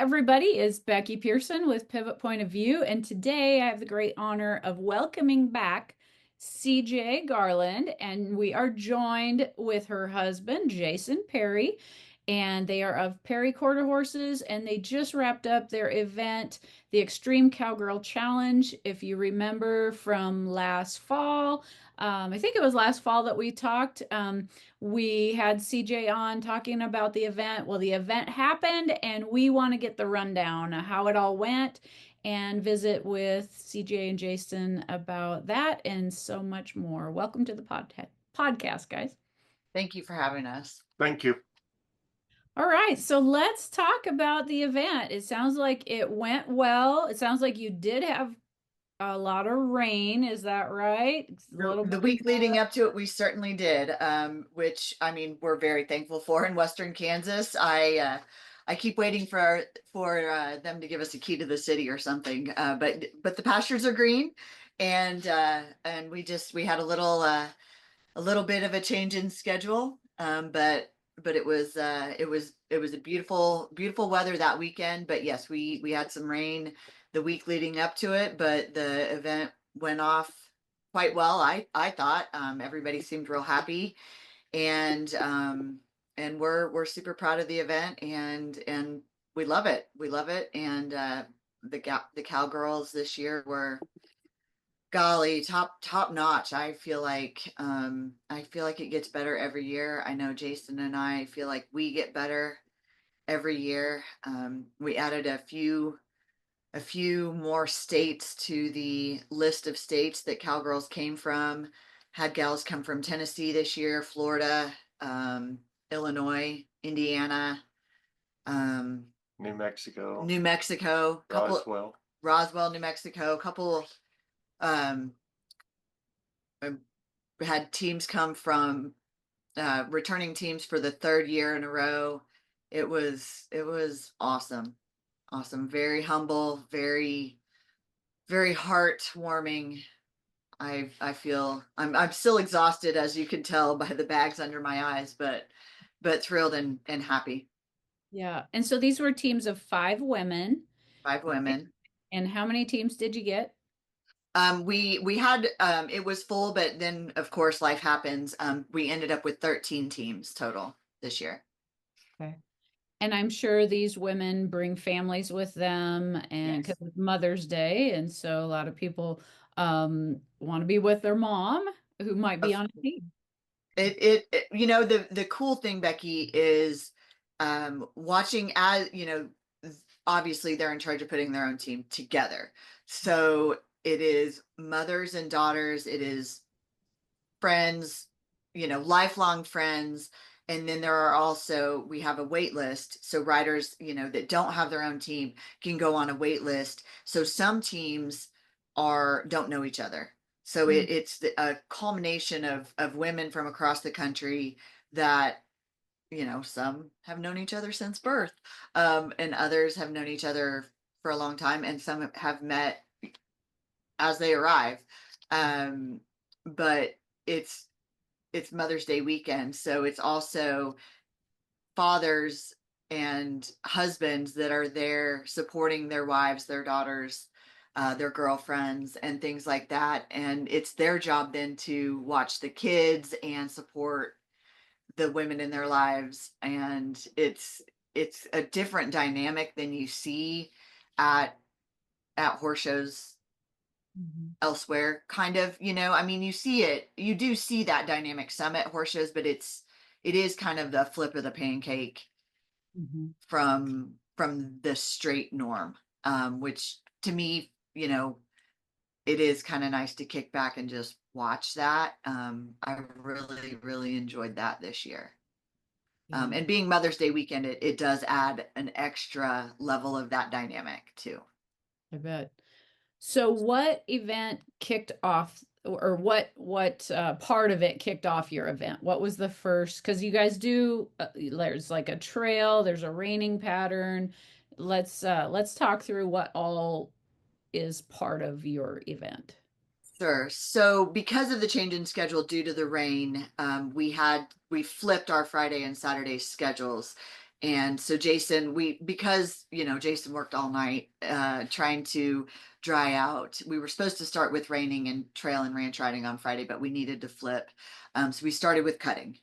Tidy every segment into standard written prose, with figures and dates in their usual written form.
everybody. It's Becky Pearson with Pivot Point of View, and today I have the great honor of welcoming back CJ Garland, and we are joined with her husband, Jason Perry, and they are of Perry Quarter Horses, and they just wrapped up their event, the Extreme Cowgirl Challenge. If you remember from last fall, I think it was last fall that we talked. We had CJ on talking about the event. Well, the event happened, and we want to get the rundown of how it all went and visit with CJ and Jason about that and so much more. Welcome to the podcast, guys. Thank you for having us. Thank you. All right, so let's talk about the event. It sounds like it went well. It sounds like you did have a lot of rain. Is that right? The week leading up to it, we certainly did, which I mean, we're very thankful for in Western Kansas. I keep waiting for them to give us a key to the city or something. But the pastures are green, and we had a little bit of a change in schedule. But it was a beautiful weather that weekend. But yes, we had some rain the week leading up to it, but the event went off quite well. I thought everybody seemed real happy, and we're super proud of the event, and we love it. We love it, and the Cowgirls this year were, golly, top notch. I feel like it gets better every year. I know Jason and I feel like we get better every year. We added a few more states to the list of states that Cowgirls came from. Had gals come from Tennessee this year, Florida, Illinois, Indiana, New Mexico, Roswell, New Mexico, a couple had teams come from returning teams for the third year in a row. It was awesome. Very humble, very heartwarming. I feel I'm still exhausted, as you can tell by the bags under my eyes, but thrilled and happy. Yeah. And so these were teams of 5 women. 5 women. And how many teams did you get? We had it was full, but then of course life happens. We ended up with 13 teams total this year. Okay. And I'm sure these women bring families with them, and because it's Mother's Day, and so a lot of people want to be with their mom who might be on a team. It the cool thing, Becky, is watching, as you know, obviously they're in charge of putting their own team together. So it is mothers and daughters, it is friends, lifelong friends. And then there are also, we have a wait list. So riders, that don't have their own team can go on a wait list. So some teams don't know each other. So it's a culmination of women from across the country that, some have known each other since birth, and others have known each other for a long time, and some have met as they arrive. But it's Mother's Day weekend, so it's also fathers and husbands that are there supporting their wives, their daughters, their girlfriends, and things like that. And it's their job then to watch the kids and support the women in their lives. And it's a different dynamic than you see at horse shows elsewhere, kind of. I mean, you do see that dynamic some at horse shows, but it is kind of the flip of the pancake from the straight norm, which to me, it is kind of nice to kick back and just watch that. I really enjoyed that this year. And being Mother's Day weekend, it does add an extra level of that dynamic too. I bet. So what event kicked off, or what part of it kicked off your event? What was the first? Because you guys do, there's like a trail, there's a raining pattern. Let's talk through what all is part of your event. Sure. So because of the change in schedule due to the rain, we flipped our Friday and Saturday schedules. And so Jason, because Jason worked all night trying to dry out. We were supposed to start with reining and trail and ranch riding on Friday, but we needed to flip. So we started with cutting,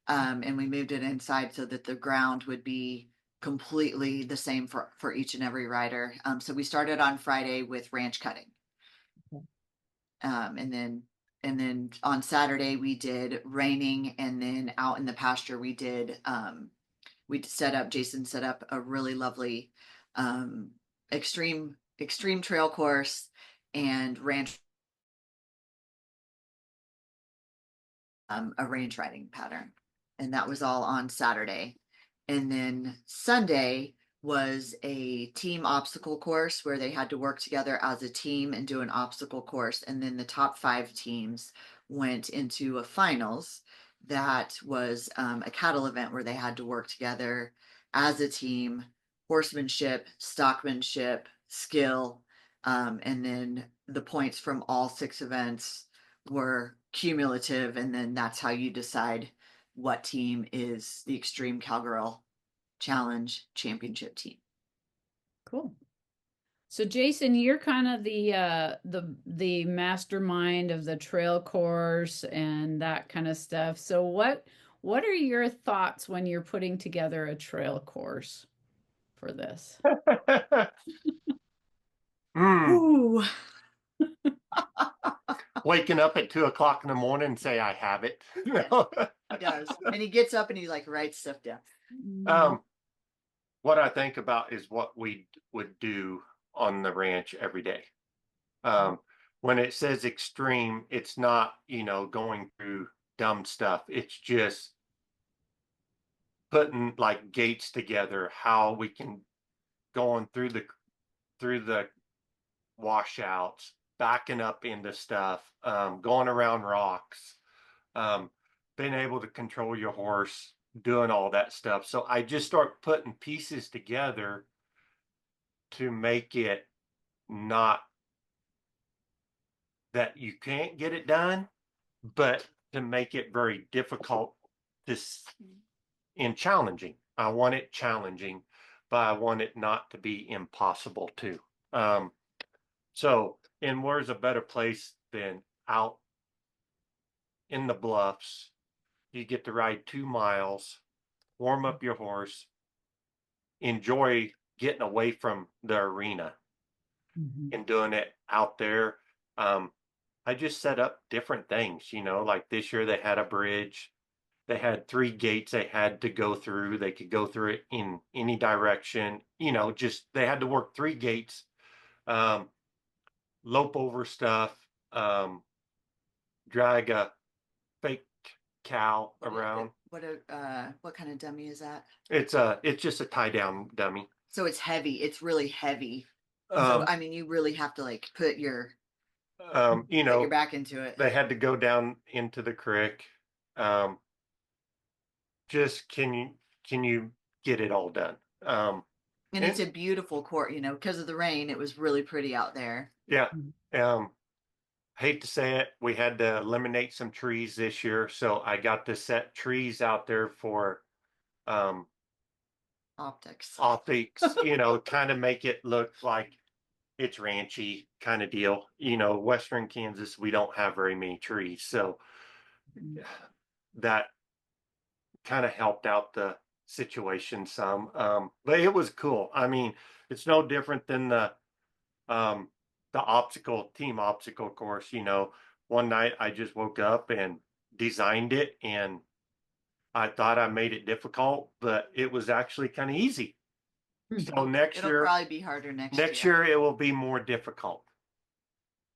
and we moved it inside so that the ground would be completely the same for each and every rider. So we started on Friday with ranch cutting. And then on Saturday we did reining, and then out in the pasture Jason set up a really lovely extreme trail course and ranch, a range riding pattern. And that was all on Saturday. And then Sunday was a team obstacle course where they had to work together as a team and do an obstacle course. And then the top 5 teams went into a finals that was a cattle event where they had to work together as a team, horsemanship, stockmanship, skill. And then the points from all 6 events were cumulative. And then that's how you decide what team is the Extreme Cowgirl Challenge Championship team. Cool. So Jason, you're kind of the mastermind of the trail course and that kind of stuff. So what are your thoughts when you're putting together a trail course for this? Ooh. Waking up at 2 o'clock in the morning and say, I have it. He does. And he gets up and he like writes stuff down. What I think about is what we would do on the ranch every day. When it says extreme, it's not, going through dumb stuff. It's just putting like gates together, how we can going through the washouts, backing up into stuff, going around rocks, being able to control your horse, doing all that stuff. So I just start putting pieces together to make it not that you can't get it done, but to make it very difficult and challenging. I want it challenging, but I want it not to be impossible too. And where's a better place than out in the bluffs? You get to ride 2 miles, warm up your horse, enjoy getting away from the arena and doing it out there. I just set up different things, like this year they had a bridge. They had 3 gates they had to go through. They could go through it in any direction, just they had to work 3 gates, lope over stuff, drag a fake cow around. What kind of dummy is that? It's just a tie down dummy. So it's heavy. It's really heavy. So I mean, you really have to like put your put your back into it. They had to go down into the creek. Just can you get it all done? And it's a beautiful court, because of the rain. It was really pretty out there. Yeah. Hate to say it, we had to eliminate some trees this year, so I got to set trees out there for optics, kind of make it look like it's ranchy kind of deal. Western Kansas, we don't have very many trees, so that kind of helped out the situation some. But it was cool. I mean, it's no different than the team obstacle course. One night I just woke up and designed it, and I thought I made it difficult, but it was actually kind of easy. So it'll probably be harder next year it will be more difficult.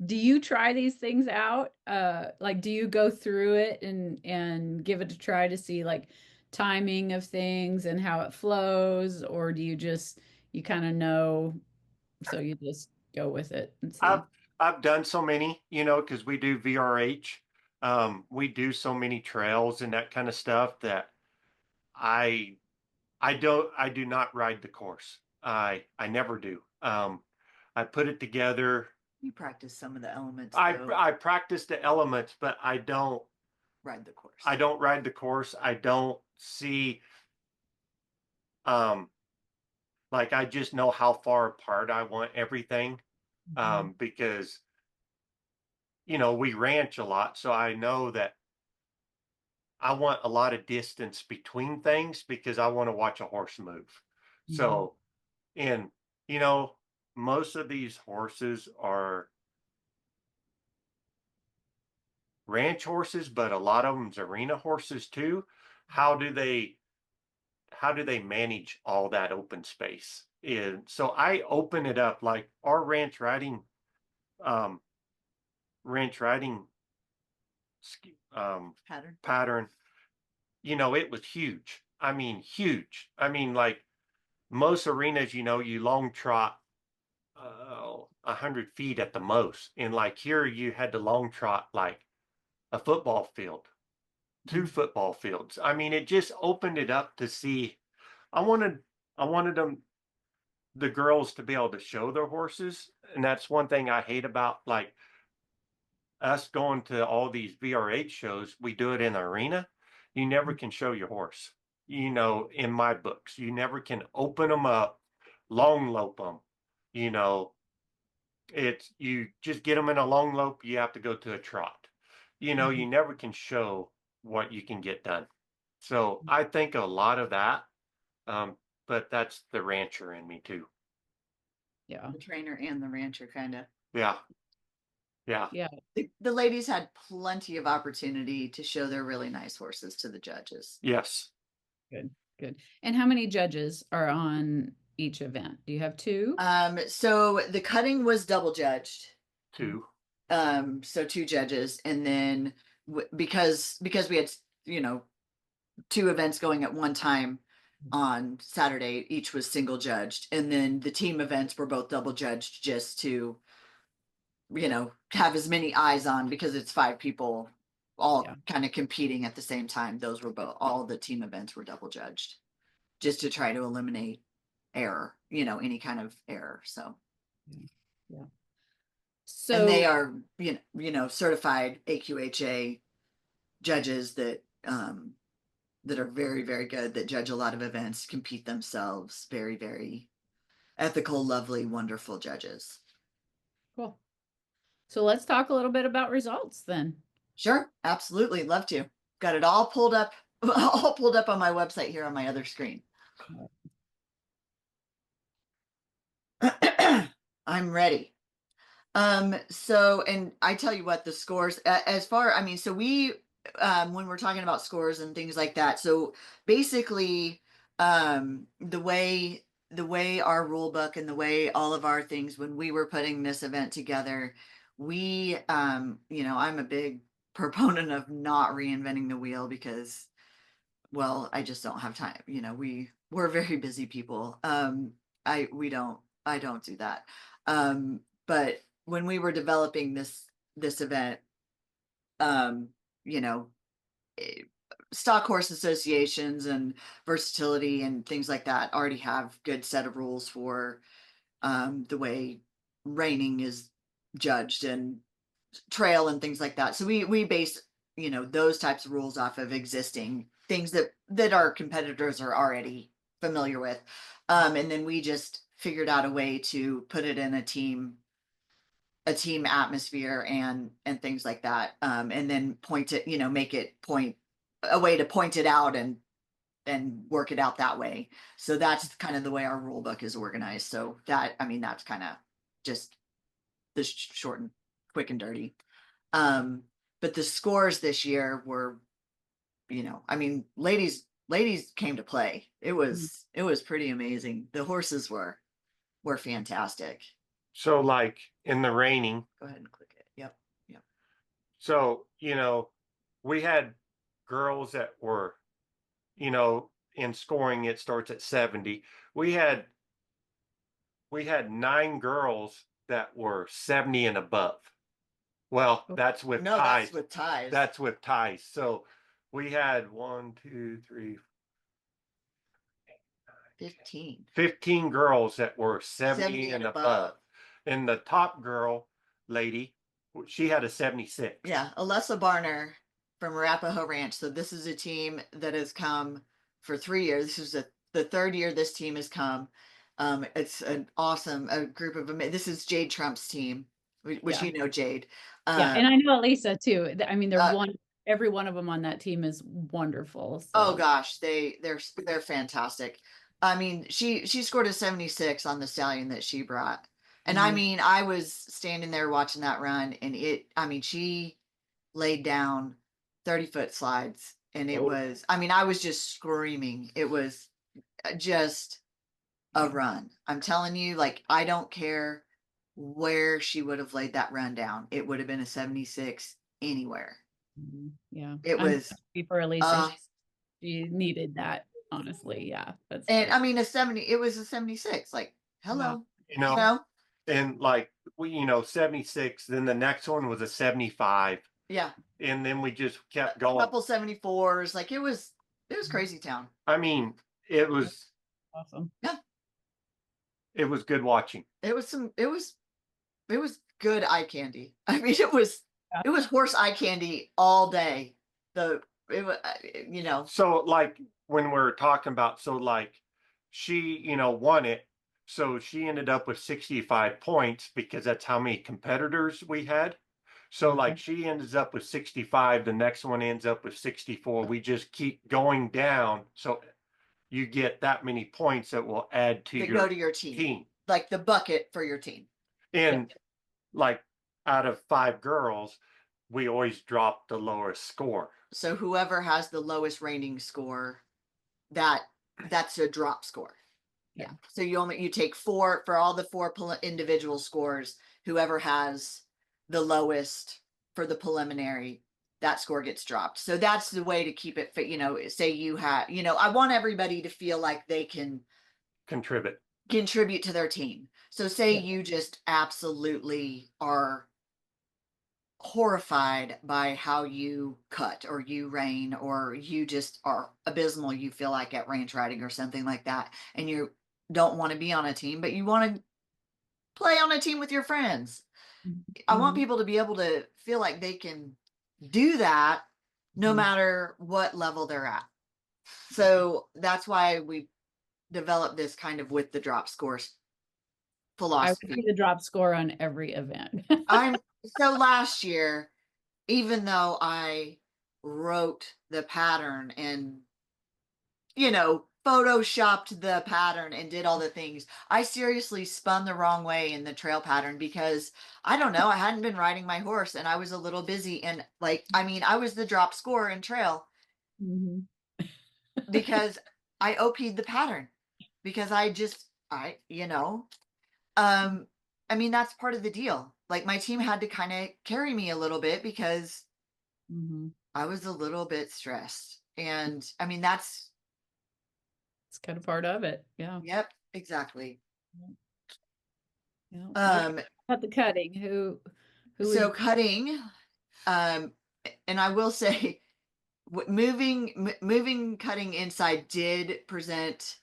Do you try these things out? Like, do you go through it and give it a try to see like timing of things and how it flows, or do you kind of know, so you just go with it and see? I've done so many, because we do VRH. We do so many trails and that kind of stuff that I do not ride the course. I never do. I put it together. You practice some of the elements. I practice the elements, but I don't ride the course. I don't ride the course. I don't see Like I just know how far apart I want everything. Because we ranch a lot, so I know that I want a lot of distance between things because I want to watch a horse move. So, and you know, most of these horses are ranch horses, but a lot of them's arena horses too. How do they how do they manage all that open space? And so I open it up like our um ranch riding Pattern. pattern, it was huge. I mean, huge. I mean, like most arenas, you long trot 100 feet at the most. And like here, you had to long trot like a football field, two football fields. I mean, it just opened it up to see. I wanted, I wanted the girls to be able to show their horses, and that's one thing I hate about like us going to all these VRH shows. We do it in the arena. You never can show your horse. In my books, you never can open them up, long lope them. You know, it's you just get them in a long lope. You have to go to a trot. You never can show what you can get done. So I think a lot of that, but that's the rancher in me too. Yeah. The trainer and the rancher, kind of. Yeah. Yeah. Yeah. The ladies had plenty of opportunity to show their really nice horses to the judges. Yes. Good. Good. And how many judges are on each event? Do you have two? So the cutting was double judged. Two. So two judges, and then because we had two events going at one time on Saturday, each was single judged, and then the team events were both double judged just to have as many eyes on, because it's 5 people all Yeah. kind of competing at the same time. Those were all the team events were double judged just to try to eliminate error, any kind of error. So Yeah. and they So are certified AQHA judges that that are very, very good, that judge a lot of events, compete themselves. Very, very ethical, lovely, wonderful judges. cool. So let's talk a little bit about results then. Sure, absolutely, love to. Got it all pulled up, all pulled up on my website here on my other screen. I'm ready. So, and I tell you what, the scores, as far, I mean, so we, when we're talking about scores and things like that, so basically, the way our rule book and the way all of our things, when we were putting this event together, we, I'm a big proponent of not reinventing the wheel because, well, I just don't have time. We're very busy people. I don't do that. But when we were developing this event, um, you know, eh, stock horse associations and versatility and things like that already have good set of rules for the way reining is judged and trail and things like that. So we base those types of rules off of existing things that our competitors are already familiar with, and then we just figured out a way to put it in a team atmosphere and things like that, and then point it, make it point a way to point it out and work it out that way. So that's kind of the way our rule book is organized. So that's kind of just the short and quick and dirty. But the scores this year were, ladies came to play. It was pretty amazing. The horses were fantastic. So like in the reining, Go ahead and click it. Yep. so we had girls that were, in scoring it starts at 70. We had 9 girls that were 70 and above. Well, that's with No, ties. that's with ties. That's with ties. So we had 1, 2, 3, 15. 15 girls that were 70 70 and and above. above. And the top girl lady, she had a 76. Yeah, Alessa Barner from Arapahoe Ranch. So this is a team that has come for 3 years. This is the the third year this team has come. It's an awesome a group of this is Jade Trump's team, which Yeah. you know Jade. Yeah, and I know Elisa too. I mean, they're Uh, every one of them on that team is wonderful. oh So gosh, they're fantastic. I mean, she scored a 76 on the stallion that she brought. And I mhm. mean, I was standing there watching that run and she laid down 30-foot slides and it Oh, was, I mean, I was just screaming. It was just a yeah. run. I'm telling you, like, I don't care where she would have laid that run down. It would have been a 76 anywhere. Yeah. It I'm was, happy for Elisa. uh, She needed that, honestly. Yeah, that's and great. I mean, it was a 76. Like, Yeah. hello, You you know, know? and like we, 76, then the next one was a 75. Yeah. And then we just kept A going. couple 74s. Like, it was crazy town. I mean, it was Awesome. Yeah. it was good watching. It was good eye candy. I mean, Yeah. it was horse eye candy all day. The it was So like when we're talking about, so like she, won it. So she ended up with 65 points because that's how many competitors we had. So like she ends up with 65, the next one ends up with 64. We just keep going down. So you get that many points that will add to that your go to your team, team. like the bucket for your team. And like out of 5 girls, we always drop the lowest score. So whoever has the lowest rating score, that's a drop score. Yeah. So you take 4 for all the 4 individual scores. Whoever has the lowest for the preliminary, that score gets dropped. So that's the way to keep it fit. Say you have, I want everybody to feel like they can Contribute to their team. So say Yeah. you just absolutely are horrified by how you cut or you rein or you just are abysmal, you feel like at ranch riding or something like that, and you don't want to be on a team but you want to play on a team with your friends. I want Mhm. people to be able to feel like they can do that no Mhm. matter what level they're at. So that's why we developed this kind of with the drop scores I would see philosophy. the drop score on every event. I'm so last year, even though I wrote the pattern and photoshopped the pattern and did all the things, I seriously spun the wrong way in the trail pattern because I don't know, I hadn't been riding my horse and I was a little busy and I was the drop score in trail Mhm. because I OP'd the pattern because um I mean that's part of the deal. Like my team had to kind of carry me a little bit because Mhm. I was a little bit stressed. And I mean that's It's kind of part of it. Yeah. yep, exactly. Yeah. What Um about the cutting? Who was so cutting, um and I will say moving cutting inside did present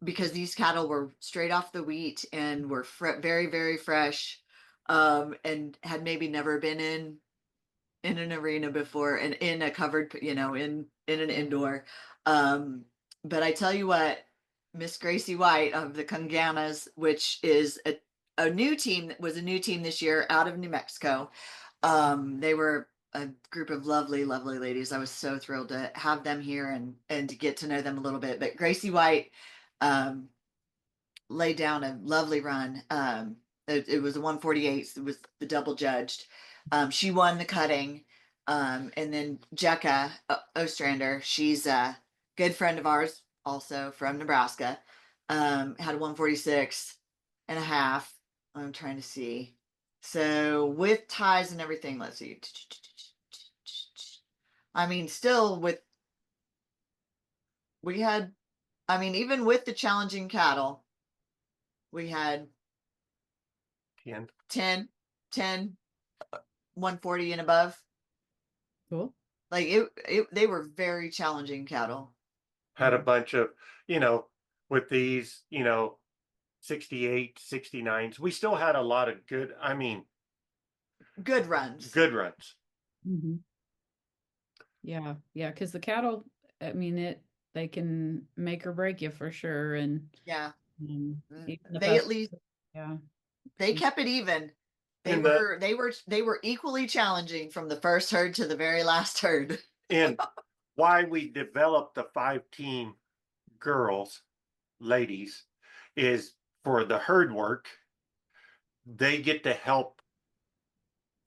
because these cattle were straight off the wheat and were very very fresh, and had maybe never been in an arena before and in a covered, in an indoor. Um, but I tell you what, Miss Gracie White of the Conganas, which is a new team that was a new team this year out of New Mexico. They were a group of lovely, lovely ladies. I was so thrilled to have them here and to get to know them a little bit. But Gracie White, um, laid down a lovely run. It was a 148. It was the double judged. She won the cutting. And then Jekka Ostrander, she's a good friend of ours, also from Nebraska, had a 146.5. I'm trying to see. So with ties and everything, let's see. I mean, still with, we had, I mean, even with the challenging cattle, we had 10. 10, 140 and above. cool? Like they were very challenging cattle. Had a bunch of, you know, with these, 68, 69s. We still had a lot of good, I mean, Good runs. good runs. Mhm. Yeah. Yeah. Because the cattle, I mean, they can make or break you for sure. And Yeah. even the They best, at least yeah, they kept it even. They And were equally challenging from the first herd to the very last herd. and why we developed the 5-team girls, ladies, is for the herd work. They get to help.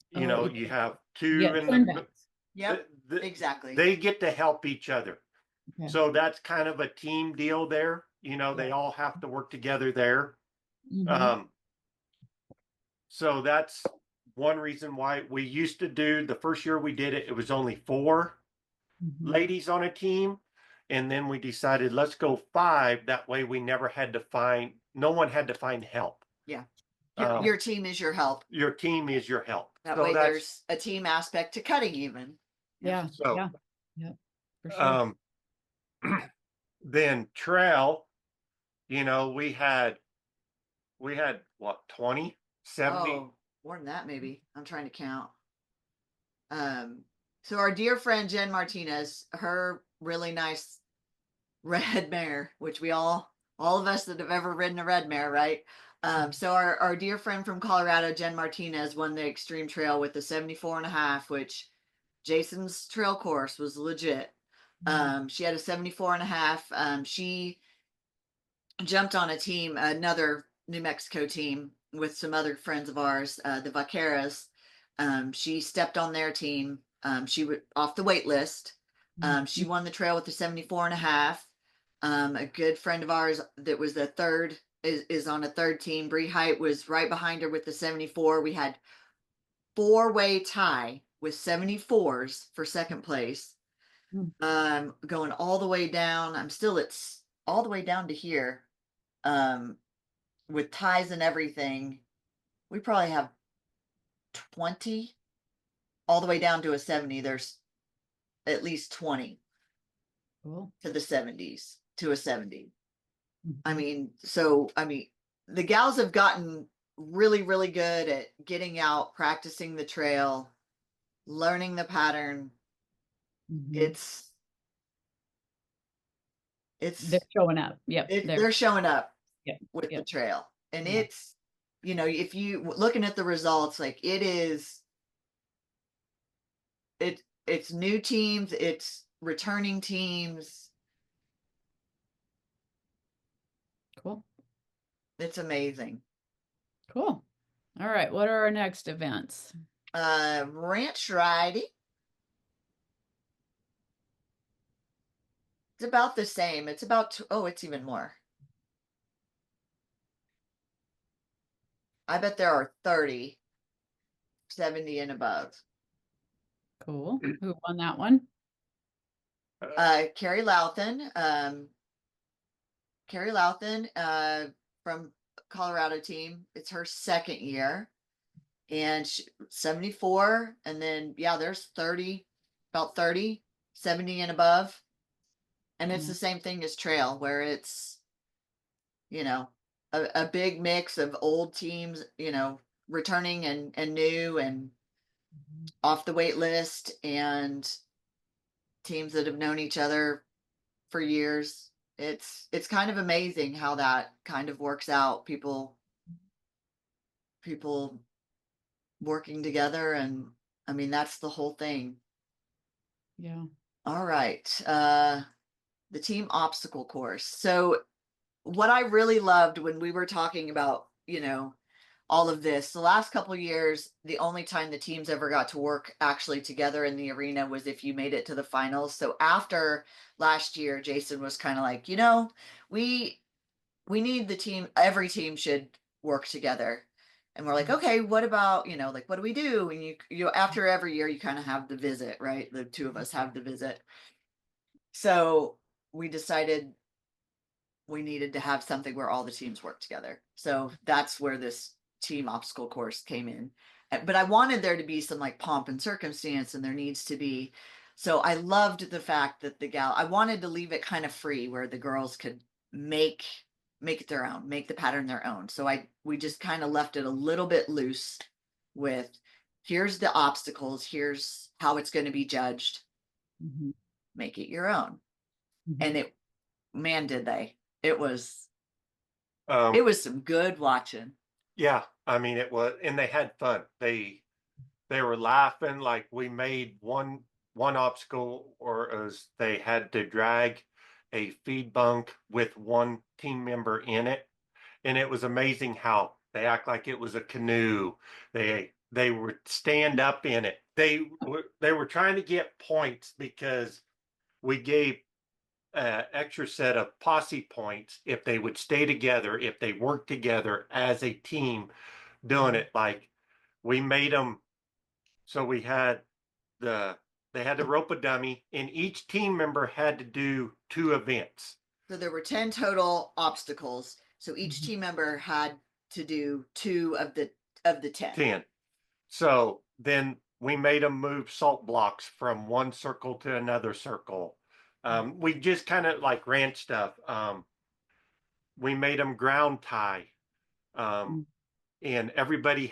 You know, you have two yeah, in twin the, backs. Yep, exactly. they get to help each other. Okay. So that's kind of a team deal there. You know, they all have to work together there. Mhm. So that's one reason why we used to do the first year we did it, it was only 4 Mhm. ladies on a team. And then we decided let's go 5. That way we never had to find, no one had to find help. Yeah. Um, Your team is your help. your team is your help. That So way that's there's a team aspect to cutting even. Yeah, so yeah, yeah, for sure. then trail, you know, we had what, 20, 70? Oh, more than that maybe. I'm trying to count. So our dear friend Jen Martinez, her really nice red mare, which we all of us that have ever ridden a red mare, right? So our dear friend from Colorado, Jen Martinez, won the Extreme Trail with the 74.5, which Jason's trail course was legit. She had a 74.5. She jumped on a team, another New Mexico team with some other friends of ours, the Vaqueras. She stepped on their team. She was off the wait list. She won the trail with the 74.5. A good friend of ours that was the third is on a third team. Bree Height was right behind her with the 74. We had 4-way tie with 74s for second place. Going all the way down. I'm still all the way down to here. With ties and everything, we probably have 20 all the way down to a 70. There's at least 20 Cool. to the 70s to a 70. I Mhm. mean, the gals have gotten really, really good at getting out, practicing the trail, learning the pattern. Mhm. It's They're showing up. Yep, they're showing up yep, with the yep, trail. And yeah. it's, if you looking at the results, like it's new teams, it's returning teams. Cool, It's amazing. cool. All right, what are our next events? Ranch riding. It's about the same. It's about, oh, it's even more. I bet there are 30, 70 and above. Cool. Who won that one? Carrie Louthan, from Colorado team. It's her second year, and 74. And then, yeah, there's 30, about 30, 70 and above. And it's the same thing as trail, where it's, you know, a big mix of old teams, returning and new and off the wait list, and teams that have known each other for years. It's kind of amazing how that kind of works out. People working together, and I mean that's the whole thing. Yeah. All right. The team obstacle course. So what I really loved when we were talking about, all of this, the last couple of years, the only time the teams ever got to work actually together in the arena was if you made it to the finals. So after last year, Jason was kind of like, we need the team, every team should work together. And we're like, okay, what about, like what do we do? And after every year you kind of have the visit, right? The two of us have the visit. So we decided we needed to have something where all the teams work together. So that's where this team obstacle course came in. But I wanted there to be some like pomp and circumstance, and there needs to be. So I loved the fact that I wanted to leave it kind of free where the girls could make it their own, make the pattern their own. So we just kind of left it a little bit loose with here's the obstacles, here's how it's going to be judged, Mhm. make it your own. Mhm. And man, did they. It was Um, some good watching. yeah, I mean it was, and they had fun. They were laughing. Like we made one obstacle, or as they had to drag a feed bunk with one team member in it, and it was amazing how they act like it was a canoe. They would stand up in it. They were trying to get points because we gave extra set of posse points if they would stay together, if they worked together as a team doing it. Like we made them so they had to rope a dummy, and each team member had to do 2 events. So there were 10 total obstacles. So each team member had to do 2 of the 10. 10. So then we made them move salt blocks from one circle to another circle. We just kind of like ran stuff. We made them ground tie. And everybody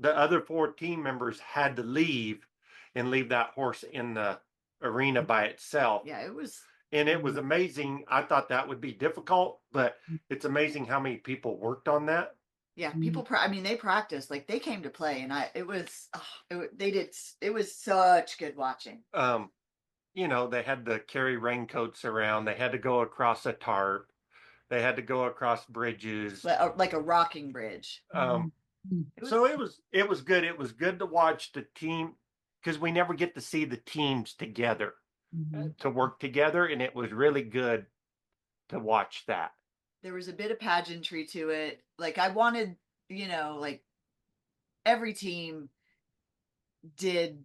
the other 4 team members had to leave and leave that horse in the arena by itself. Yeah, it was. And it was amazing. I thought that would be difficult, but it's amazing how many people worked on that. Yeah, people. I mean, they practiced. Like they came to play, and they did. It was such good watching. They had to carry raincoats around. They had to go across a tarp. They had to go across bridges. Like a rocking bridge. So it was good. It was good to watch the team because we never get to see the teams together to work together, and it was really good to watch that. There was a bit of pageantry to it. Like I wanted, like every team did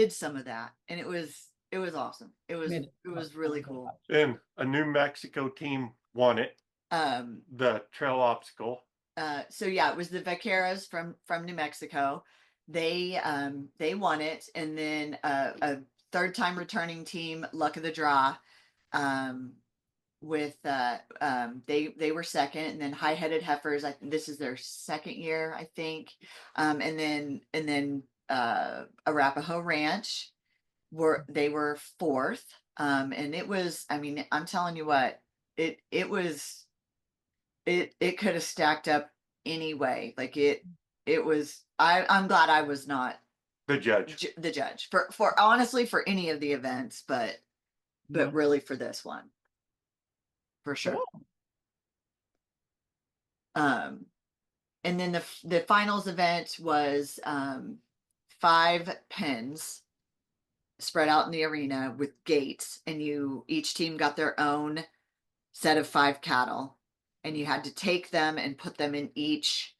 some of that, and it was awesome. It was really cool. And a New Mexico team won it. The trail obstacle. So yeah, it was the Vaqueras from New Mexico. They won it, and then a third time returning team, Luck of the Draw, with they were second, and then High Headed Heifers. This is their second year, I think. And then Arapahoe Ranch they were fourth. And it was, I mean, I'm telling you what, it could have stacked up anyway. Like it was. I'm glad I was not the judge. The judge for honestly for any of the events, but really for this one, for sure. Cool. And then the finals event was 5 pens spread out in the arena with gates, and each team got their own set of 5 cattle, and you had to take them and put them in each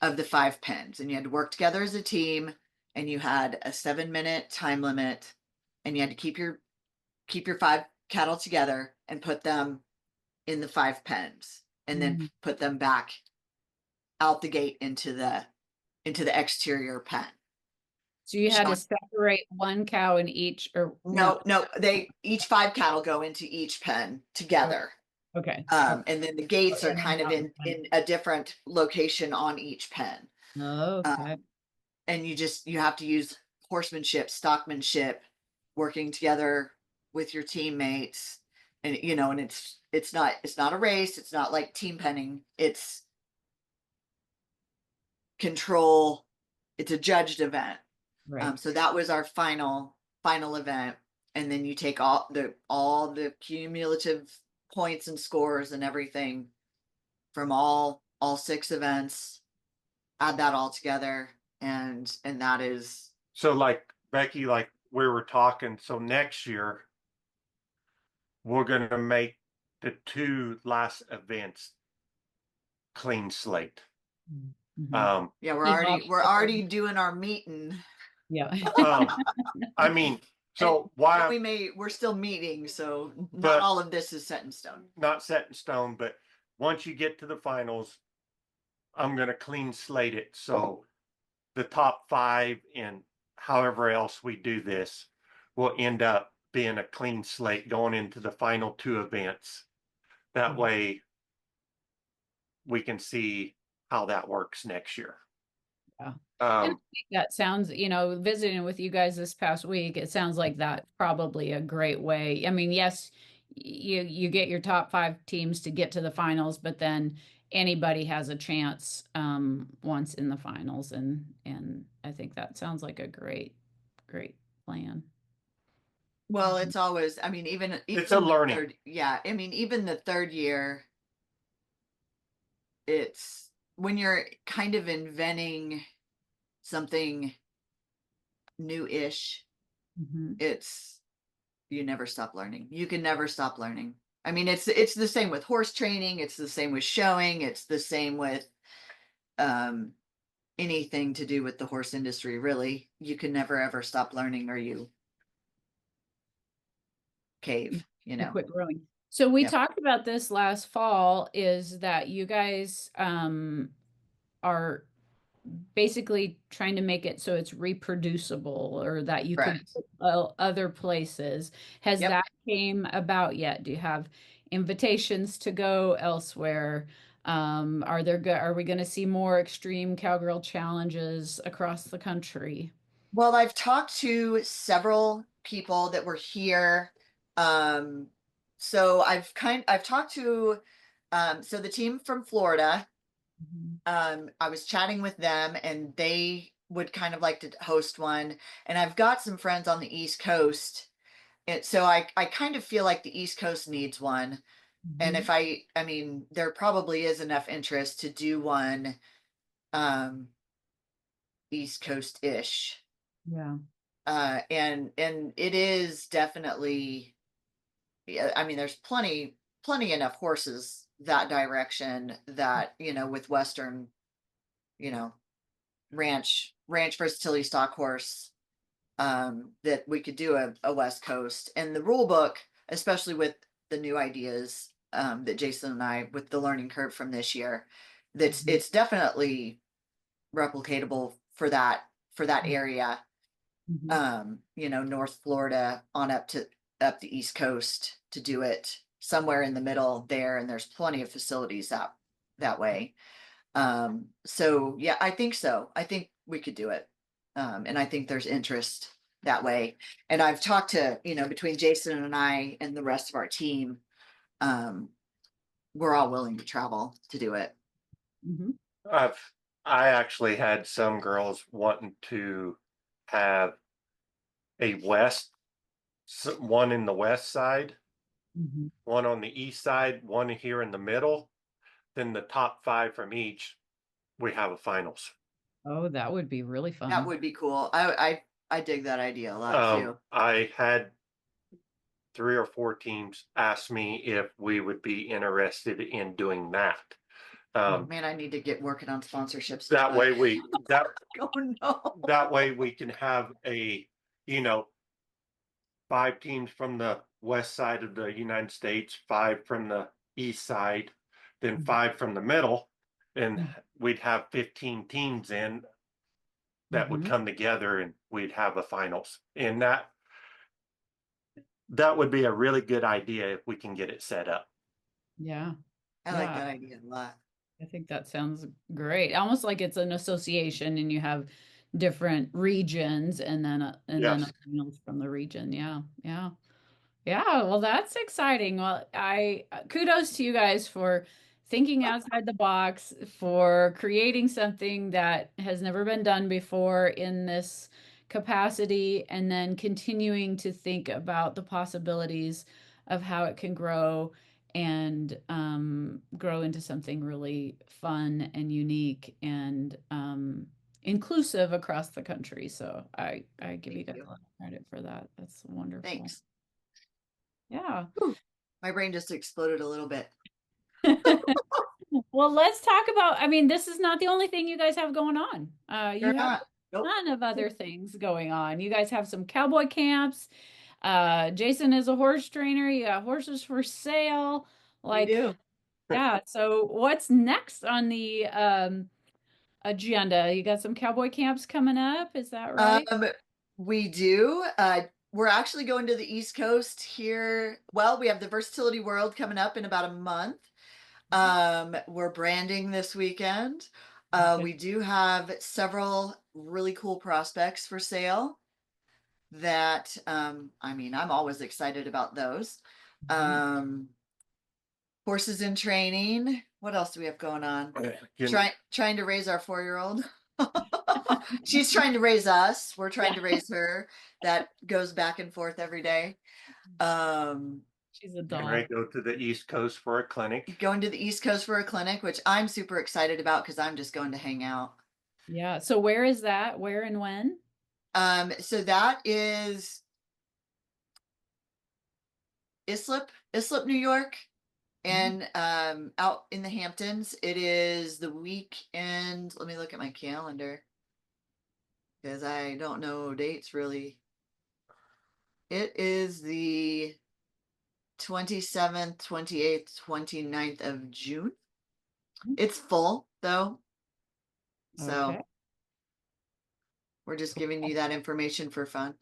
of the 5 pens, and you had to work together as a team, and you had a 7-minute time limit, and you had to keep your 5 cattle together and put them in the 5 pens, and then put them back out the gate into the exterior pen. So you had to separate one cow in each, or no, each 5 cattle go into each pen together. Okay. And then the gates are kind of in a different location on each pen. Okay. And you have to use horsemanship, stockmanship, working together with your teammates, and and it's not a race. It's not like team penning. It's control. It's a judged event. Right. So that was our final event, and then you take all the cumulative points and scores and everything from all 6 events, add that all together, and that is. So like Becky, like we were talking, so next year we're going to make the 2 last events clean slate. Yeah, we're already doing our meeting. Yeah. I mean, so why we're still meeting, so not all of this is set in stone. Not set in stone, but once you get to the finals, I'm going to clean slate it. So the top 5 and however else we do this will end up being a clean slate going into the final 2 events. That way we can see how that works next year. Yeah. And I think that sounds, visiting with you guys this past week, it sounds like that's probably a great way. I mean, yes, you get your top 5 teams to get to the finals, but then anybody has a chance once in the finals, and I think that sounds like a great plan. Well, it's always, I mean, It's a even the learning. third, yeah, I mean, even the third year, it's when you're kind of inventing something new-ish, Mhm. it's you never stop learning. You can never stop learning. I mean, it's the same with horse training, it's the same with showing, it's the same with um anything to do with the horse industry, really. You can never ever stop learning or you cave, you You know. quit growing. So we Yep. talked about this last fall, is that you guys are basically trying to make it so it's reproducible, or that you could Correct. other places. Has Yep. that came about yet? Do you have invitations to go elsewhere? Are we going to see more extreme cowgirl challenges across the country? Well, I've talked to several people that were here. Um, so I've talked to so the team from Florida, Mhm. I was chatting with them and they would kind of like to host one. And I've got some friends on the East Coast. And so I kind of feel like the East Coast needs one. And Mhm. I mean, there probably is enough interest to do one East Coast-ish. Yeah. And it is definitely, yeah, I mean, there's plenty enough horses that direction that, with Western, you know, ranch versatility stock horse, that we could do a West Coast. And the rule book, especially with the new ideas, that Jason and I, with the learning curve from this year, that's Mhm. it's definitely replicatable for that area. Mhm. North Florida on up the East Coast to do it somewhere in the middle there, and there's plenty of facilities that way. So yeah, I think so. I think we could do it. And I think there's interest that way. And I've talked to, between Jason and I and the rest of our team, um, we're all willing to travel to do it. Mhm. I've I actually had some girls wanting to have a one in the west side, Mhm. one on the east side, one here in the middle. Then the top 5 from each, we have a finals. Oh, that would be really That fun. would be cool. I dig that idea a lot too. I had 3 or 4 teams ask me if we would be interested in doing that. Oh Um, man, I need to get working on sponsorships. that But way we that oh no. that way we can have a you know 5 teams from the west side of the United States, 5 from the east side, then Mhm. 5 from the middle, and we'd have 15 teams in that would Mhm. come together and we'd have a finals. And that would be a really good idea if we can get it set up. Yeah. I like Yeah. that idea a lot. I think that sounds great. Almost like it's an association and you have different regions, and then a Yes. finals from the region. Yeah. Yeah. Yeah, well, that's exciting. Well, I kudos to you guys for thinking outside the box, for creating something that has never been done before in this capacity, and then continuing to think about the possibilities of how it can grow and grow into something really fun and unique and inclusive across the country. So I give Thank you guys you. a lot of credit for that. That's wonderful. Thanks. Yeah. Whew. My brain just exploded a little bit. Well, let's talk about, I mean, this is not the only thing you guys have going on. You're You have not. a Nope. ton of other things going on. You guys have some cowboy camps. Jason is a horse trainer. You got horses for sale. We Like, do. yeah. So what's next on the agenda? You got some cowboy camps coming up. Is that right? Um, we do. We're actually going to the East Coast here. Well, we have the Versatility World coming up in about a month. We're branding this weekend. Okay. We do have several really cool prospects for sale that, I mean, I'm always excited about those. Um, horses in training. What else do we have going on? Trying to raise our 4-year-old. She's trying to raise us. We're trying to raise her. That goes back and forth every day. She's a Getting doll. ready to go to the East Coast for a clinic. Going to the East Coast for a clinic, which I'm super excited about because I'm just going to hang out. Yeah. So where is that? Where and when? So that is Islip, New York, and out in the Hamptons. It is the weekend. Let me look at my calendar because I don't know dates really. It is the 27th, 28th, 29th of June. It's full though. Okay. So we're just giving you that information for fun.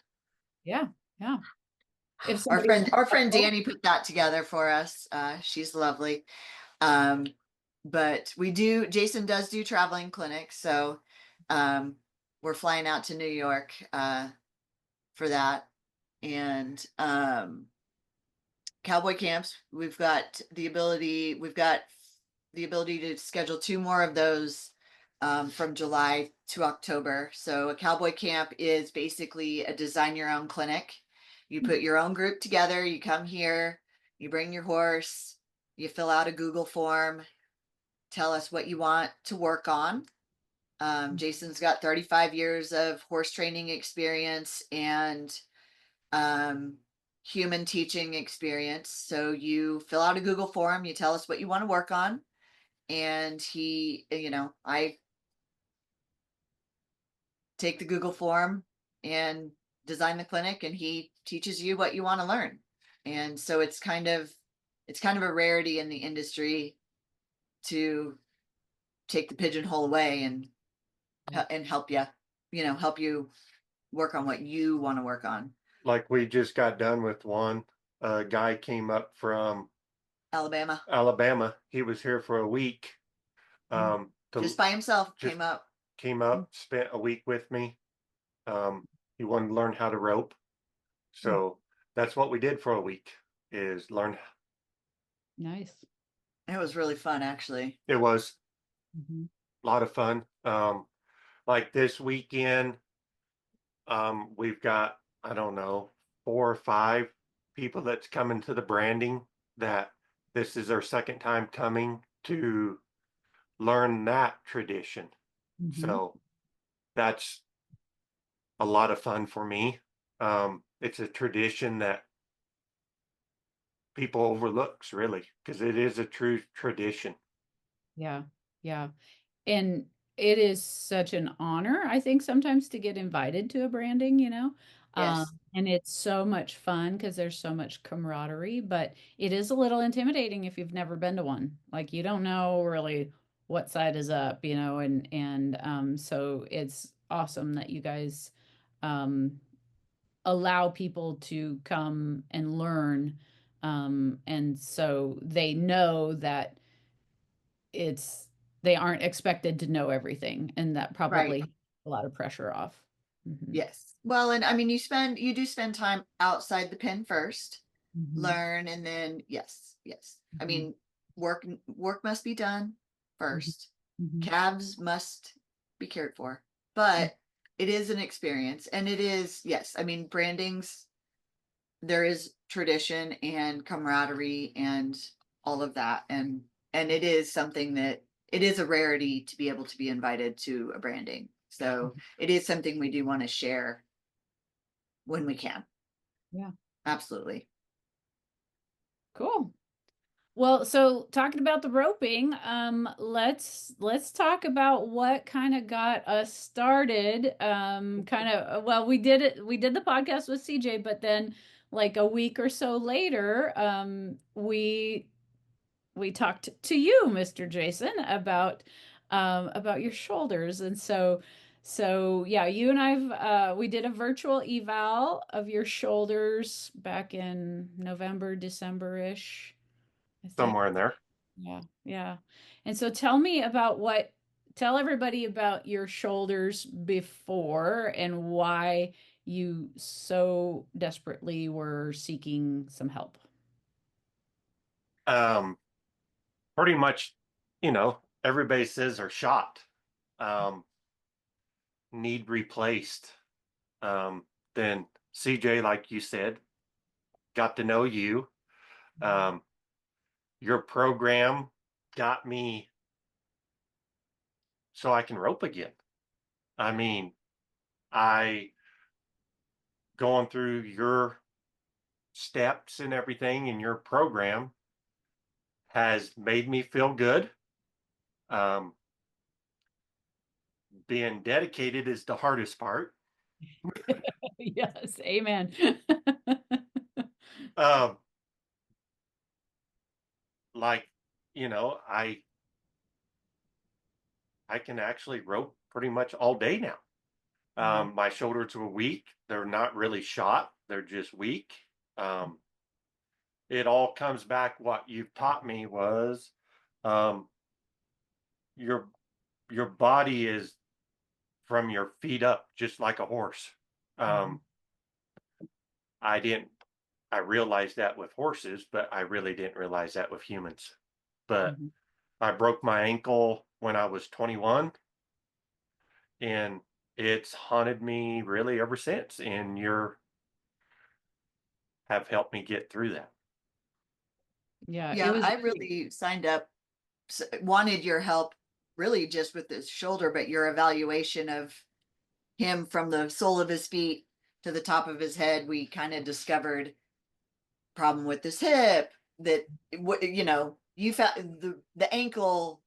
Yeah. Yeah. If Our somebody friend, wants our to friend go, Danny put that together for us. She's lovely. Um, but Jason does do traveling clinics. So we're flying out to New York for that. And cowboy camps, we've got the ability to schedule 2 more of those from July to October. So a cowboy camp is basically a design your own clinic. You put your own group together, you come here, you bring your horse, you fill out a Google form, tell us what you want to work on. Jason's got 35 years of horse training experience and um, human teaching experience. So you fill out a Google form, you tell us what you want to work on, and I take the Google form and design the clinic, and he teaches you what you want to learn. And so it's kind of a rarity in the industry to take the pigeonhole away and help you work on what you want to work on. Like we just got done with one. A guy came up from Alabama, Alabama. He was here for a week. just by himself, just came up, spent a week with me. He wanted to learn how to rope. So that's what we did for a week is learn. nice. It was really fun, actually. It was Mhm. a lot of fun. Like this weekend, we've got, I don't know, 4 or 5 people that's coming to the branding that this is their second time coming to learn that tradition. Mhm. So that's a lot of fun for me. It's a tradition that people overlooks really because it is a true tradition. Yeah. Yeah. And it is such an honor, I think, sometimes to get invited to a branding, Yes. and it's so much fun because there's so much camaraderie, but it is a little intimidating if you've never been to one. Like you don't know really what side is up, and so it's awesome that you guys um, allow people to come and learn, and so they know that it's they aren't expected to know everything, and that Right. probably a lot of pressure off. Hmm. Yes. Well, and I mean, you do spend time outside the pen first, Hmm. learn, and then yes, yes. I Hmm. mean, work must be done first. Hmm. Calves must be cared for, but it is an experience, and it is yes. I mean, brandings. There is tradition and camaraderie and all of that, and it is something that it is a rarity to be able to be invited to a branding. So it is something we do want to share when we can. Yeah, Absolutely. cool. Well, so talking about the roping, let's talk about what kind of got us started. Kind of well, we did the podcast with CJ, but then like a week or so later, we talked to you, Mr. Jason, about your shoulders. And so yeah, you and we did a virtual eval of your shoulders back in November, December-ish, I think. Somewhere in there. Yeah, yeah. And so tell everybody about your shoulders before and why you so desperately were seeking some help. um, pretty much, everybody says are shot, um, need replaced. Then CJ, like you said, got to know you. Um, your program got me so I can rope again. I mean, I going through your steps and everything in your program has made me feel good. Um, being dedicated is the hardest part. Yes, amen. Um, like, you know, I can actually rope pretty much all day now. My shoulders were weak. They're not really shot. They're just weak. Um, it all comes back. What you've taught me was, um, your your body is from your feet up, just like a horse. Um, I didn't. I realized that with horses, but I really didn't realize that with humans. But Mhm. I broke my ankle when I was 21, and it's haunted me really ever since. And you have helped me get through that. Yeah, it Yeah, was I really signed up, wanted your help really just with his shoulder, but your evaluation of him from the sole of his feet to the top of his head, we kind of discovered problem with his hip that you found the ankle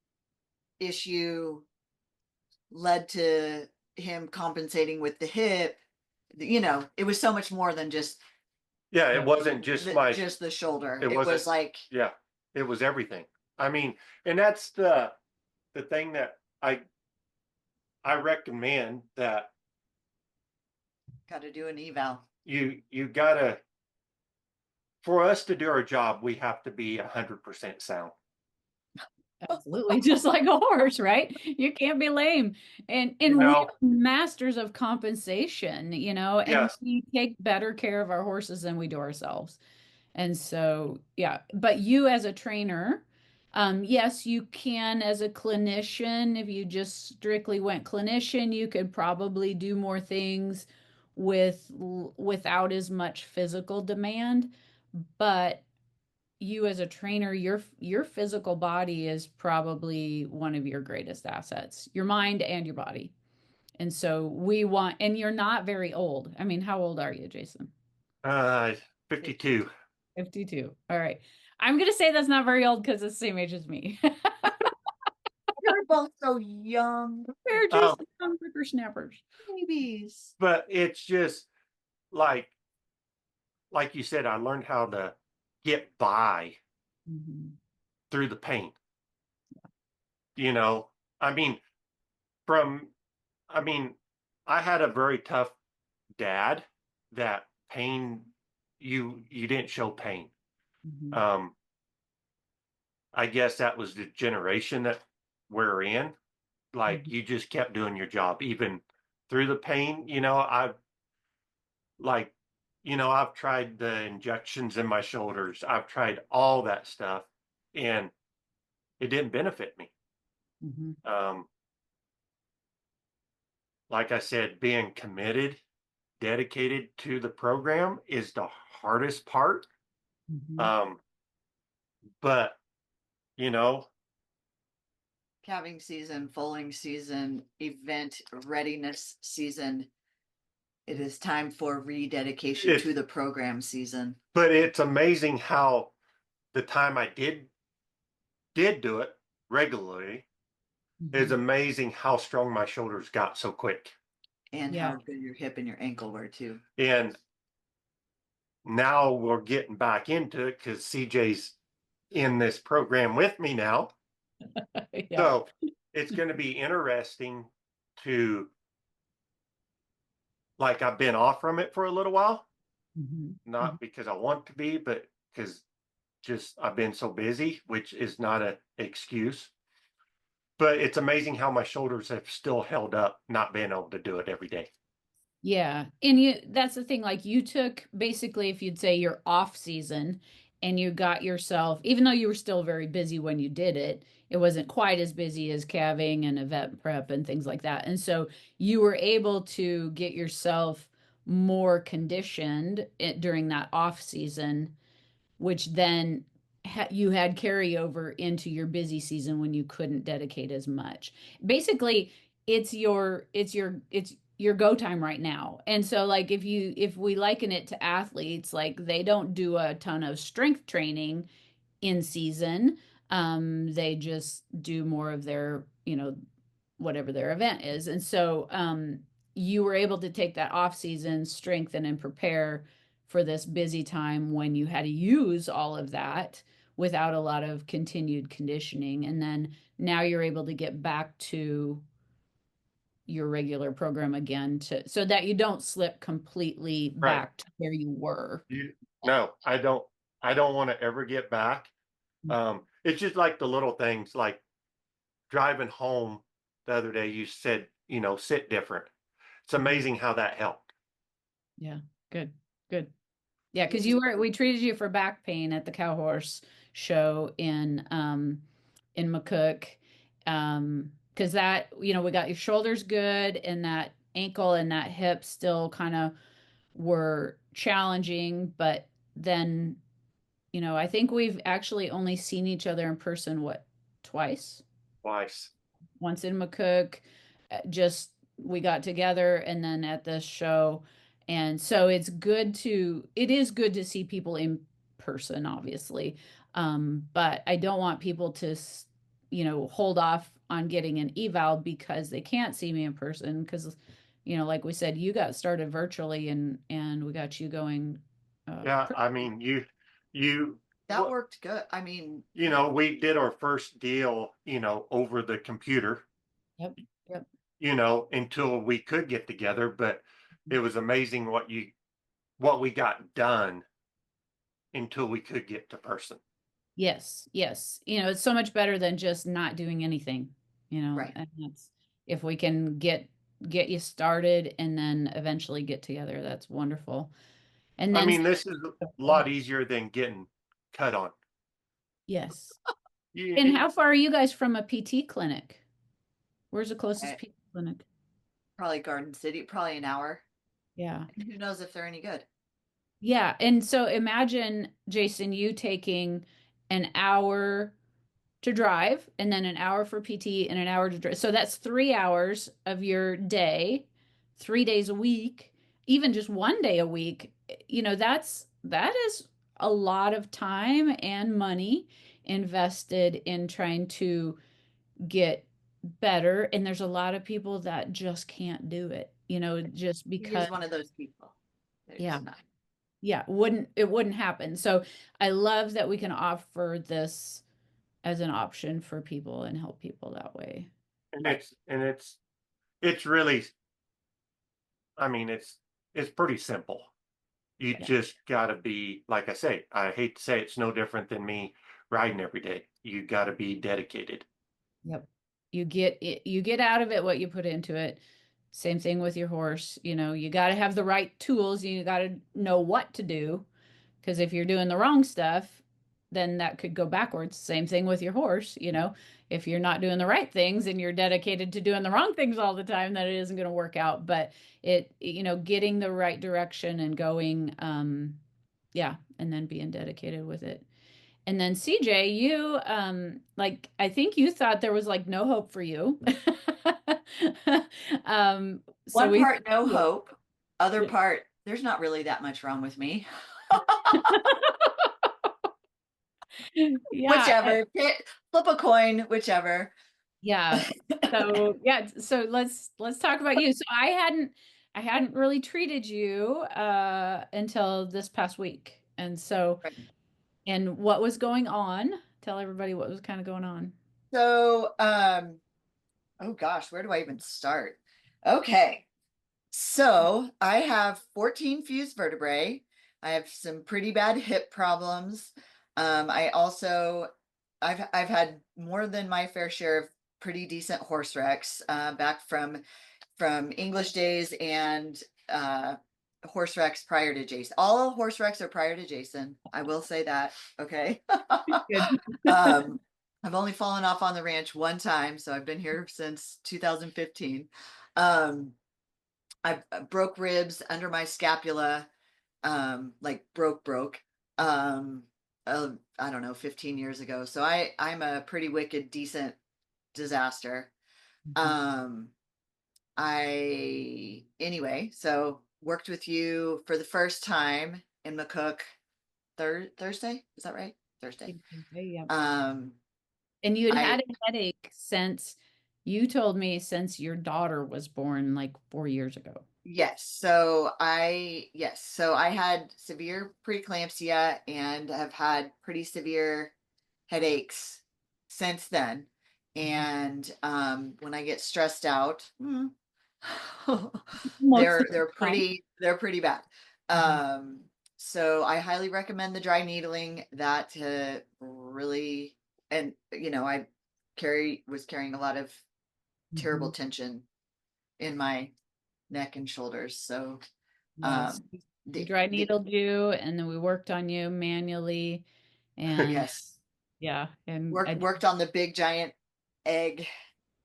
issue led to him compensating with the hip. It was so much more than just Yeah, it yeah. wasn't just my. just the shoulder. It It was wasn't. like Yeah, it was everything. I mean, and that's the thing that I recommend that got to do an eval. you gotta, for us to do our job, we have to be 100% sound. Absolutely, just like a horse, right? You can't be lame. You And we know, are masters of compensation, and yes, we take better care of our horses than we do ourselves. And so, yeah, but you as a trainer, yes, you can as a clinician, if you just strictly went clinician, you could probably do more things without as much physical demand. But you as a trainer, your physical body is probably one of your greatest assets, your mind and your body. And so and you're not very old. I mean, how old are you, Jason? uh, 52. 52. All right. I'm going to say that's not very old because it's the same age as me. You're both so young. We're Um, just young whippersnappers. Babies. but it's just like you said, I learned how to get by Mhm. through the pain. You know, I mean, from I mean, I had a very tough dad that pain you didn't show pain. Mhm. Um, I guess that was the generation that we're in. Like Mhm. you just kept doing your job even through the pain. Like, I've tried the injections in my shoulders. I've tried all that stuff and it didn't benefit me. Mhm. Um, like I said, being committed, dedicated to the program is the hardest part. Mhm. Um, but you know, Calving season, foaling season, event readiness season. It is time for rededication it's to the program season. but it's amazing how the time I did do it regularly is Mhm. amazing how strong my shoulders got so quick. And Yeah. how good your hip and your ankle were too. And now we're getting back into it because CJ's in this program with me now. Yeah. So it's going to be interesting to, like, I've been off from it for a little while, Mhm. Mhm. not because I want to be, but because just I've been so busy, which is not an excuse. But it's amazing how my shoulders have still held up, not being able to do it every day. Yeah. And that's the thing, like you took basically, if you'd say your off season and you got yourself, even though you were still very busy when you did it, it wasn't quite as busy as calving and event prep and things like that. And so you were able to get yourself more conditioned during that off season, which then you had carryover into your busy season when you couldn't dedicate as much. Basically, it's your go time right now. And so like if we liken it to athletes, like they don't do a ton of strength training in season. They just do more of their, whatever their event is. And so you were able to take that off season, strengthen and prepare for this busy time when you had to use all of that without a lot of continued conditioning. And then now you're able to get back to your regular program again to so that you don't slip completely Right. back to where you were. No, I don't want to ever get back. It's just like the little things, like driving home the other day, you said, sit different. It's amazing how that helped. Yeah, good, good. Yeah, because Mhm. we treated you for back pain at the cow horse show in McCook. Because that, we got your shoulders good and that ankle and that hip still kind of were challenging, but then, I think we've actually only seen each other in person, what, twice? Twice. Once in McCook, just we got together and then at this show. And so it is good to see people in person, obviously. But I don't want people to, hold off on getting an eval because they can't see me in person. Because, like we said, you got started virtually and we got you going. Yeah, I mean, you, That worked good. I mean, we did our first deal, over the computer, Yep. Yep. until we could get together. But it was amazing what we got done until we could get to person. Yes, yes. It's so much better than just not doing anything, right. and that's if we can get you started and then eventually get together, that's wonderful. And I then mean, this is a lot easier than getting cut on. yes. And You, how far are you guys from a PT clinic? Where's the closest Right. PT clinic? Probably Garden City, probably an hour. Yeah. And who knows if they're any good? Yeah. And so imagine, Jason, you taking an hour to drive and then an hour for PT and an hour to drive. So that's 3 hours of your day, 3 days a week, even just one day a week. That is a lot of time and money invested in trying to get better. And there's a lot of people that just can't do it, just He because, is one of those people. yeah, There's not. yeah, it wouldn't happen. So I love that we can offer this as an option for people and help people that way. and it's really, I mean, it's pretty simple. You Yeah. just got to be, like I say, I hate to say it's no different than me riding every day. You got to be dedicated. Yep. You get out of it what you put into it. Same thing with your horse. You got to have the right tools. You got to know what to do. Because if you're doing the wrong stuff, then that could go backwards. Same thing with your horse. If you're not doing the right things and you're dedicated to doing the wrong things all the time, then it isn't going to work out. But getting the right direction and going, yeah, and then being dedicated with it. And then CJ, you like I think you thought there was like no hope for you. So One we part, no yeah. hope. Other part, there's not really that much wrong with me. Yeah, Whichever. Flip a coin, whichever. yeah. So yeah, so let's talk about you. So I hadn't really treated you until this past week. And so Right. and what was going on? Tell everybody what was kind of going on. So, oh gosh, where do I even start? Okay. So I have 14 fused vertebrae. I have some pretty bad hip problems. I also I've had more than my fair share of pretty decent horse wrecks back from English days and horse wrecks prior to Jason. All horse wrecks are prior to Jason. I will say that. Okay. Good. I've only fallen off on the ranch one time, so I've been here since 2015. Um, I broke ribs under my scapula, like broke. Um, I don't know, 15 years ago. So I'm a pretty wicked, decent disaster. Um, anyway, so worked with you for the first time in McCook Thursday. Is that right? Thursday. Yeah. Um, And you had I had a headache since you told me since your daughter was born like 4 years ago. Yes. So I had severe preeclampsia and have had pretty severe headaches since then. And when I get stressed out, Most of the they're time. pretty bad. Mhm. Um, so I highly recommend the dry needling. That really, and I was carrying a lot of terrible Mhm. tension in my neck and shoulders. So Yes. um, We the dry needled you and then we worked on you manually and yes, yeah, and worked on the big giant egg.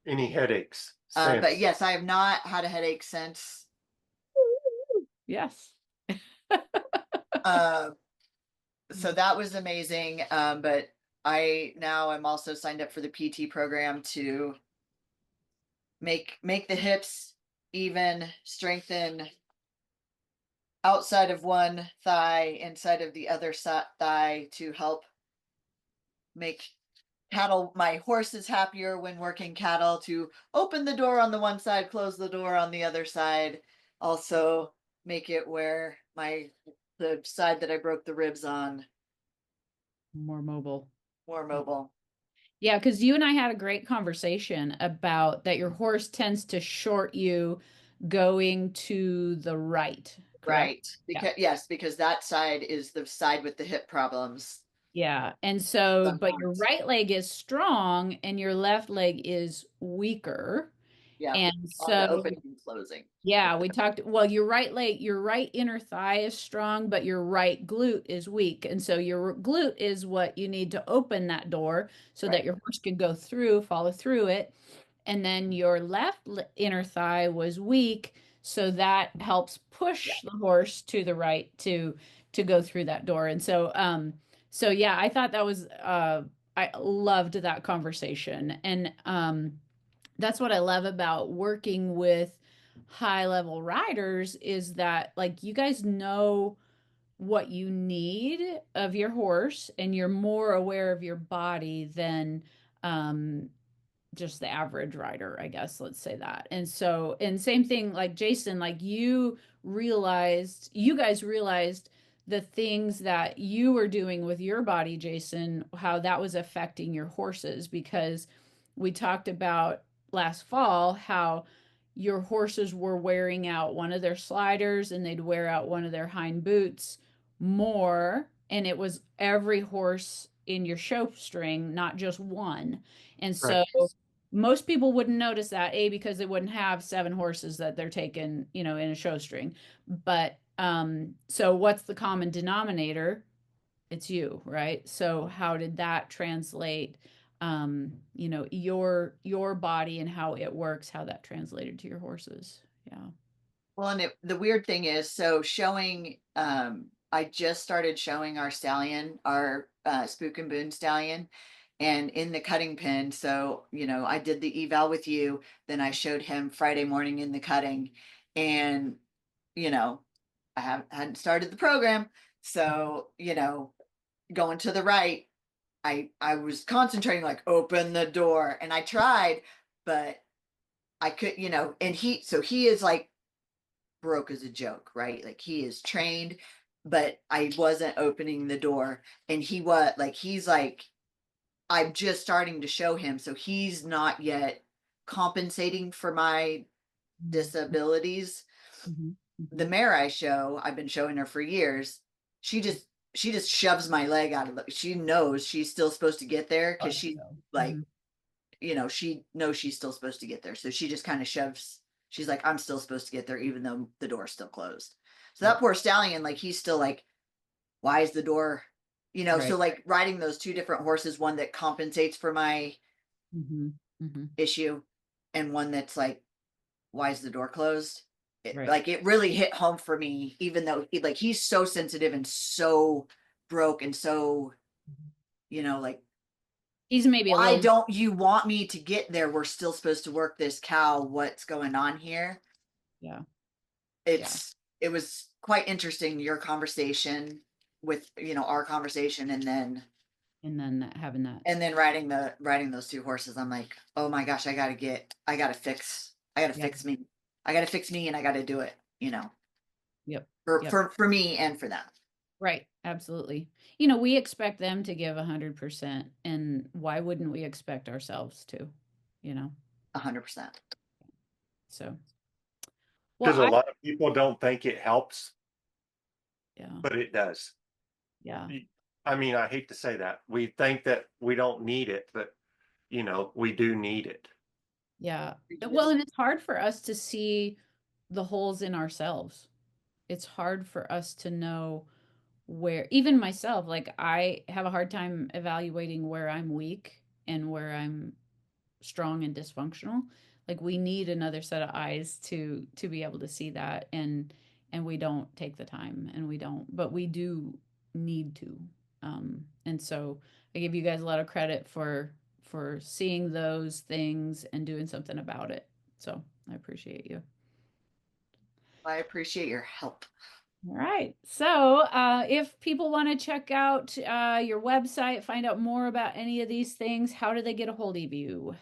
Any headaches But since? yes, I have not had a headache since. yes. Uh, so that was amazing. But I'm also signed up for the PT program to make the hips even, strengthen outside of one thigh, inside of the other thigh to help make my horse is happier when working cattle, to open the door on the one side, close the door on the other side. Also make it where the side that I broke the ribs on More mobile. more mobile. Yeah, because you and I had a great conversation about that your horse tends to short you going to the right, correct? Right. Yeah. Because that side is the side with the hip problems Yeah. And so, but your sometimes. right leg is strong and your left leg is weaker. Yeah. And On the so, opening and closing. yeah, we talked, well, your right leg, your right inner thigh is strong, but your right glute is weak. And so your glute is what you need to open that door so that Right. your horse can go through, follow through it. And then your left inner thigh was weak, so that helps Yeah. push the horse to the right to go through that door. And so so yeah, I thought that was I loved that conversation. And that's what I love about working with high level riders is that like you guys know what you need of your horse and you're more aware of your body than um just the average rider, I guess, let's say that. And so, and same thing like Jason, like you guys realized the things that you were doing with your body, Jason, how that was affecting your horses because we talked about last fall how your horses were wearing out one of their sliders and they'd wear out one of their hind boots more. And it was every horse in your show string, not just one. And Right. so most people wouldn't notice that, A, because they wouldn't have 7 horses that they're taking, in a show string. But so what's the common denominator? It's you, right? So how did that translate, your body and how it works, how that translated to your horses? Yeah. Well, and the weird thing is, so I just started showing our stallion, our Spook and Boone stallion, and in the cutting pen. So, I did the eval with you, then I showed him Friday morning in the cutting, and, you know, hadn't started the program. So, going to the right, I was concentrating, like, open the door, and I tried, but I could, and he is like broke as a joke, right? Like he is trained, but I wasn't opening the door. And he's like, I'm just starting to show him. So he's not yet compensating for my Mhm. disabilities. Mhm. The Mhm. mare I've been showing her for years. She just, she just shoves my leg out of she knows she's still supposed to get there because she's like, Mhm. she knows she's still supposed to get there. So she just kind of shoves, she's like, I'm still supposed to get there, even though the door's still closed. So that poor stallion, like he's still like, why is the door, Right. so like riding those two different horses, one that compensates for my issue and one that's like, why is the door closed? Right. Like it really hit home for me, even though he's so sensitive and so broke and so, like, He's maybe a why little, don't you want me to get there? We're still supposed to work this cow. What's going on here? yeah. It was quite interesting, your conversation with, our conversation, and then And then having that. riding those two horses. I'm like, oh my gosh, I gotta fix me. I gotta fix me and I gotta do it, Yep. for me and for them. Right. Absolutely. We expect them to give 100%, and why wouldn't we expect ourselves to, 100%. So, Because a well, lot of people don't think it helps, yeah, but it does. yeah, I mean, I hate to say that. We think that we don't need it, but we do need it. yeah. Well, and it's hard for us to see the holes in ourselves. It's hard for us to know where, even myself, like I have a hard time evaluating where I'm weak and where I'm strong and dysfunctional. Like we need another set of eyes to be able to see that, and we don't take the time, and we don't, but we do need to. And so I give you guys a lot of credit for seeing those things and doing something about it. So I appreciate you. I appreciate your help. All right. So, if people want to check out your website, find out more about any of these things, how do they get a hold of you?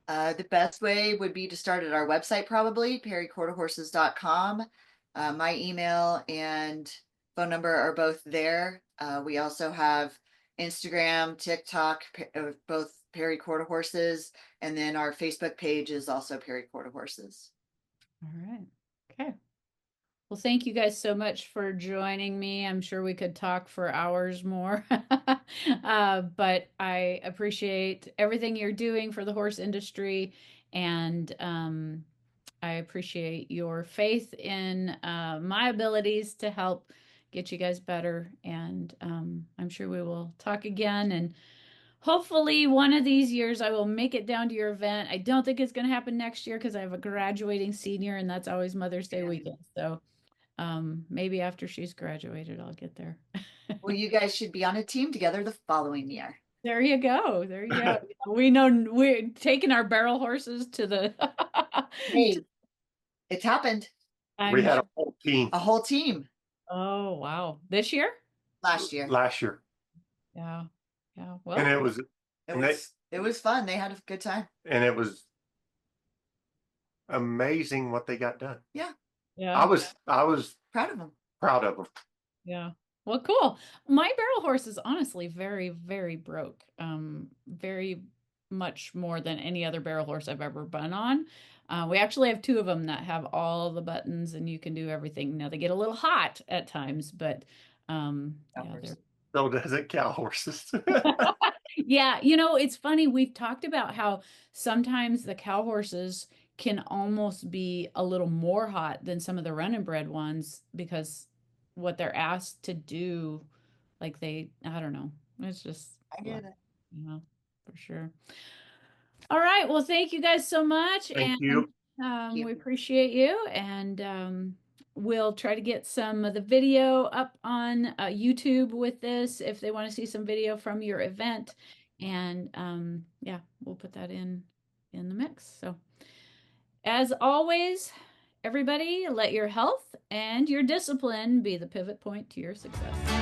The best way would be to start at our website, probably perryquarterhorses.com. My email and phone number are both there. We also have Instagram, TikTok, both Perry Quarter Horses, and then our Facebook page is also Perry Quarter Horses. All right. Okay. Well, thank you guys so much for joining me. I'm sure we could talk for hours more, but I appreciate everything you're doing for the horse industry, and I appreciate your faith in my abilities to help get you guys better. And I'm sure we will talk again. And hopefully, one of these years, I will make it down to your event. I don't think it's going to happen next year because I have a graduating senior, and that's always Mother's Day weekend. So maybe after she's graduated, I'll get there. Well, you guys should be on a team together the following year. There you go. There you go. We know we're taking our barrel horses to the. Hey, it's happened. We I'm had sure. a whole team A whole team Oh, wow. This year? last year. last year, Yeah. Yeah. and Well, it was It was fun. They had a good time. and it was amazing what they got done. Yeah, yeah. I was proud of them. proud of them. Yeah. Well, cool. My barrel horse is honestly very, very broke. Very much more than any other barrel horse I've ever been on. We actually have two of them that have all the buttons and you can do everything. Now they get a little hot at times, but yeah, they're So does it cow horses. yeah, it's funny. We've talked about how sometimes the cow horses can almost be a little more hot than some of the run and bred ones because what they're asked to do, like I don't know. It's just, I get it. for sure. All right. Well, thank you guys so much. Thank And you. we appreciate you. And we'll try to get some of the video up on YouTube with this if they want to see some video from your event. And yeah, we'll put that in the mix. So as always, everybody, let your health and your discipline be the pivot point to your success.